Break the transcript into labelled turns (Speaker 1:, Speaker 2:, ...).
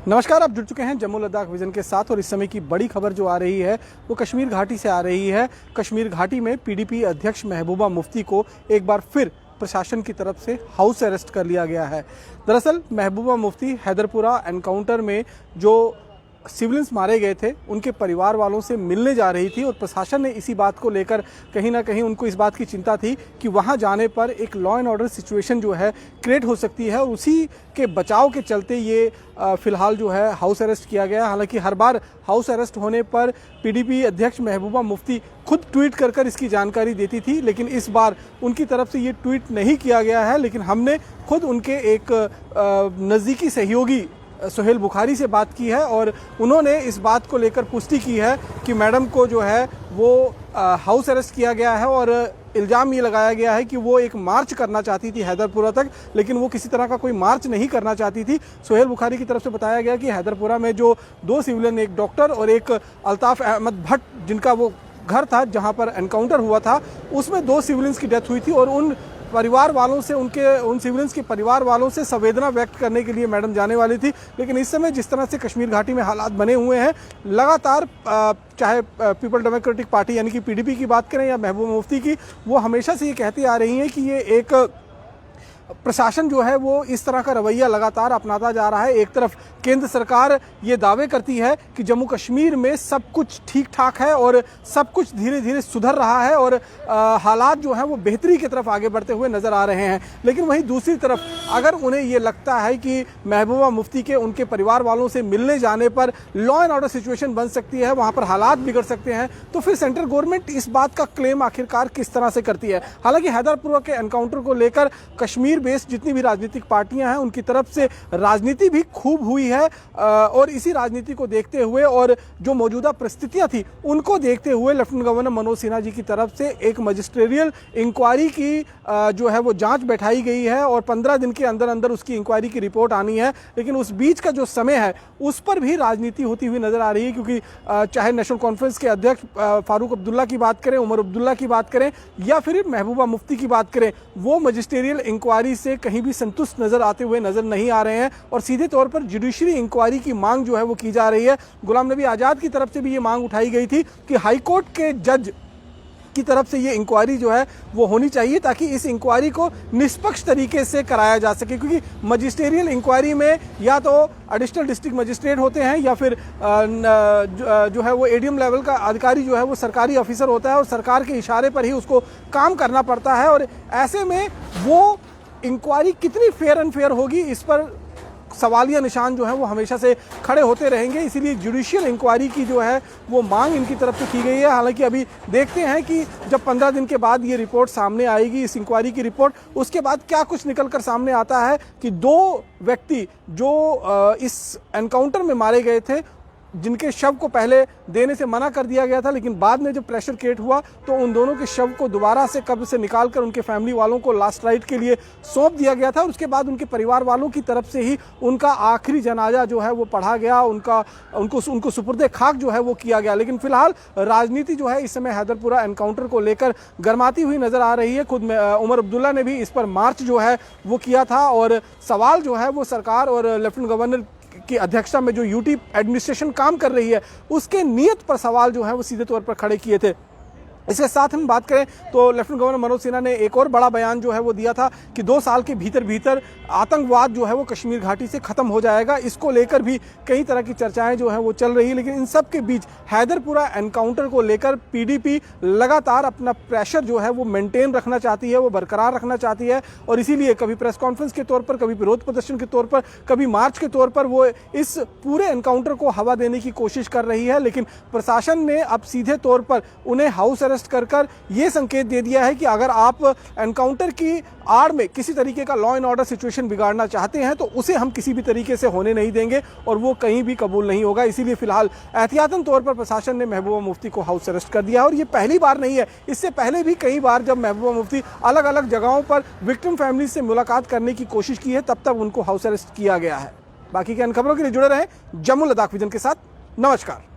Speaker 1: नमस्कार, आप जुड़ चुके हैं जम्मू लद्दाख विजन के साथ और इस समय की बड़ी खबर जो आ रही है वो कश्मीर घाटी से आ रही है। कश्मीर घाटी में पीडीपी अध्यक्ष महबूबा मुफ्ती को एक बार फिर प्रशासन की तरफ से हाउस अरेस्ट कर लिया गया है। दरअसल महबूबा मुफ्ती हैदरपुरा एनकाउंटर में जो सिविलियंस मारे गए थे उनके परिवार वालों से मिलने जा रही थी और प्रशासन ने इसी बात को लेकर कहीं ना कहीं उनको इस बात की चिंता थी कि वहां जाने पर एक लॉ एंड ऑर्डर सिचुएशन जो है क्रिएट हो सकती है और उसी के बचाव के चलते ये फिलहाल जो है हाउस अरेस्ट किया गया। हालांकि हर बार हाउस अरेस्ट होने पर पीडीपी अध्यक्ष महबूबा मुफ्ती खुद ट्वीट कर इसकी जानकारी देती थी, लेकिन इस बार उनकी तरफ से ये ट्वीट नहीं किया गया है। लेकिन हमने खुद उनके एक नज़दीकी सहयोगी सोहेल बुखारी से बात की है और उन्होंने इस बात को लेकर पुष्टि की है कि मैडम को जो है वो हाउस अरेस्ट किया गया है और इल्ज़ाम ये लगाया गया है कि वो एक मार्च करना चाहती थी हैदरपुरा तक, लेकिन वो किसी तरह का कोई मार्च नहीं करना चाहती थी। सोहेल बुखारी की तरफ से बताया गया कि हैदरपुरा में जो दो सिविलियन, एक डॉक्टर और एक अल्ताफ़ अहमद भट्ट, जिनका वो घर था जहाँ पर एनकाउंटर हुआ था, उसमें दो सिविलियंस की डेथ हुई थी और उन परिवार वालों से उन सिविलियंस के परिवार वालों से संवेदना व्यक्त करने के लिए मैडम जाने वाली थी। लेकिन इस समय जिस तरह से कश्मीर घाटी में हालात बने हुए हैं, लगातार चाहे पीपल डेमोक्रेटिक पार्टी यानी कि पीडीपी की बात करें या महबूबा मुफ्ती की, वो हमेशा से ये कहती आ रही हैं कि ये एक प्रशासन जो है वो इस तरह का रवैया लगातार अपनाता जा रहा है। एक तरफ केंद्र सरकार ये दावे करती है कि जम्मू कश्मीर में सब कुछ ठीक ठाक है और सब कुछ धीरे धीरे सुधर रहा है और हालात जो हैं वो बेहतरी की तरफ आगे बढ़ते हुए नज़र आ रहे हैं। लेकिन वहीं दूसरी तरफ अगर उन्हें ये लगता है कि महबूबा मुफ्ती के उनके परिवार वालों से मिलने जाने पर लॉ एंड ऑर्डर सिचुएशन बन सकती है, वहाँ पर हालात बिगड़ सकते हैं, तो फिर सेंट्रल गवर्नमेंट इस बात का क्लेम आखिरकार किस तरह से करती है। हालांकि हैदरपुरा के एनकाउंटर को लेकर कश्मीर बेस्ड जितनी भी राजनीतिक पार्टियां हैं उनकी तरफ से राजनीति भी खूब हुई है और इसी राजनीति को देखते हुए और जो मौजूदा परिस्थितियां थी उनको देखते हुए लेफ्टिनेंट गवर्नर मनोज सिन्हा जी की तरफ से एक मजिस्ट्रियल इंक्वायरी की जो है वो जांच बैठाई गई है और 15 दिन के अंदर अंदर उसकी इंक्वायरी की रिपोर्ट आनी है। लेकिन उस बीच का जो समय है उस पर भी राजनीति होती हुई नजर आ रही है, क्योंकि चाहे नेशनल कॉन्फ्रेंस के अध्यक्ष फारूक अब्दुल्ला की बात करें, उमर अब्दुल्ला की बात करें या फिर महबूबा मुफ्ती की बात करें, वो मजिस्ट्रियल इंक्वायरी से कहीं भी संतुष्ट नजर आते हुए नजर नहीं आ रहे हैं और सीधे तौर पर जुडिशरी इंक्वायरी की मांग जो है वो की जा रही है। गुलाम नबी आज़ाद की तरफ से भी ये मांग उठाई गई थी कि हाईकोर्ट के जज की तरफ से ये इंक्वायरी जो है वो होनी चाहिए ताकि इस इंक्वायरी को निष्पक्ष तरीके से कराया जा सके, क्योंकि मजिस्ट्रियल इंक्वायरी में या तो एडिशनल डिस्ट्रिक्ट मजिस्ट्रेट होते हैं या फिर जो है वो एडीएम लेवल का अधिकारी जो है वो सरकारी ऑफिसर होता है और सरकार के इशारे पर ही उसको काम करना पड़ता है और ऐसे में वो इंक्वायरी कितनी फेयर एंड फेयर होगी, इस पर सवालिया निशान जो है वो हमेशा से खड़े होते रहेंगे। इसीलिए जुडिशियल इंक्वायरी की जो है वो मांग इनकी तरफ से की गई है। हालांकि अभी देखते हैं कि जब 15 दिन के बाद ये रिपोर्ट सामने आएगी, इस इंक्वायरी की रिपोर्ट, उसके बाद क्या कुछ निकल कर सामने आता है कि दो व्यक्ति जो इस एनकाउंटर में मारे गए थे, जिनके शव को पहले देने से मना कर दिया गया था, लेकिन बाद में जब प्रेशर क्रिएट हुआ तो उन दोनों के शव को दोबारा से कब्र से निकालकर उनके फैमिली वालों को लास्ट राइट के लिए सौंप दिया गया था और उसके बाद उनके परिवार वालों की तरफ से ही उनका आखिरी जनाजा जो है वो पढ़ा गया, उनको सुपुर्दे खाक जो है वो किया गया। लेकिन फिलहाल राजनीति जो है इस समय हैदरपुरा एनकाउंटर को लेकर गरमाती हुई नजर आ रही है। खुद उमर अब्दुल्ला ने भी इस पर मार्च जो है वो किया था और सवाल जो है वो सरकार और लेफ्टिनेंट गवर्नर की अध्यक्षता में जो यूटी एडमिनिस्ट्रेशन काम कर रही है उसके नियत पर सवाल जो है वो सीधे तौर पर खड़े किए थे। इसके साथ हम बात करें तो लेफ्टिनेंट गवर्नर मनोज सिन्हा ने एक और बड़ा बयान जो है वो दिया था कि 2 साल के भीतर आतंकवाद जो है वो कश्मीर घाटी से खत्म हो जाएगा। इसको लेकर भी कई तरह की चर्चाएं जो है वो चल रही है, लेकिन इन सब के बीच हैदरपुरा एनकाउंटर को लेकर पीडीपी लगातार अपना प्रेशर जो है वो मेंटेन रखना चाहती है, वो बरकरार रखना चाहती है और इसीलिए कभी प्रेस कॉन्फ्रेंस के तौर पर, कभी विरोध प्रदर्शन के तौर पर, कभी मार्च के तौर पर वो इस पूरे एनकाउंटर को हवा देने की कोशिश कर रही है। लेकिन प्रशासन ने अब सीधे तौर पर उन्हें हाउस कर ये संकेत दे दिया है कि अगर आप एनकाउंटर की आड़ में किसी तरीके का लॉ एंड ऑर्डर सिचुएशन बिगाड़ना चाहते हैं तो उसे हम किसी भी तरीके से होने नहीं देंगे और वो कहीं भी कबूल नहीं होगा। इसीलिए फिलहाल एहतियातन तौर पर प्रशासन ने महबूबा मुफ्ती को हाउस अरेस्ट कर दिया और ये पहली बार नहीं है, इससे पहले भी कई बार जब महबूबा मुफ्ती अलग अलग जगहों पर विक्टिम फैमिली से मुलाकात करने की कोशिश की है तब उनको हाउस अरेस्ट किया गया है। बाकी के अन्य खबरों के लिए जुड़े रहें जम्मू लद्दाख विजन के साथ। नमस्कार।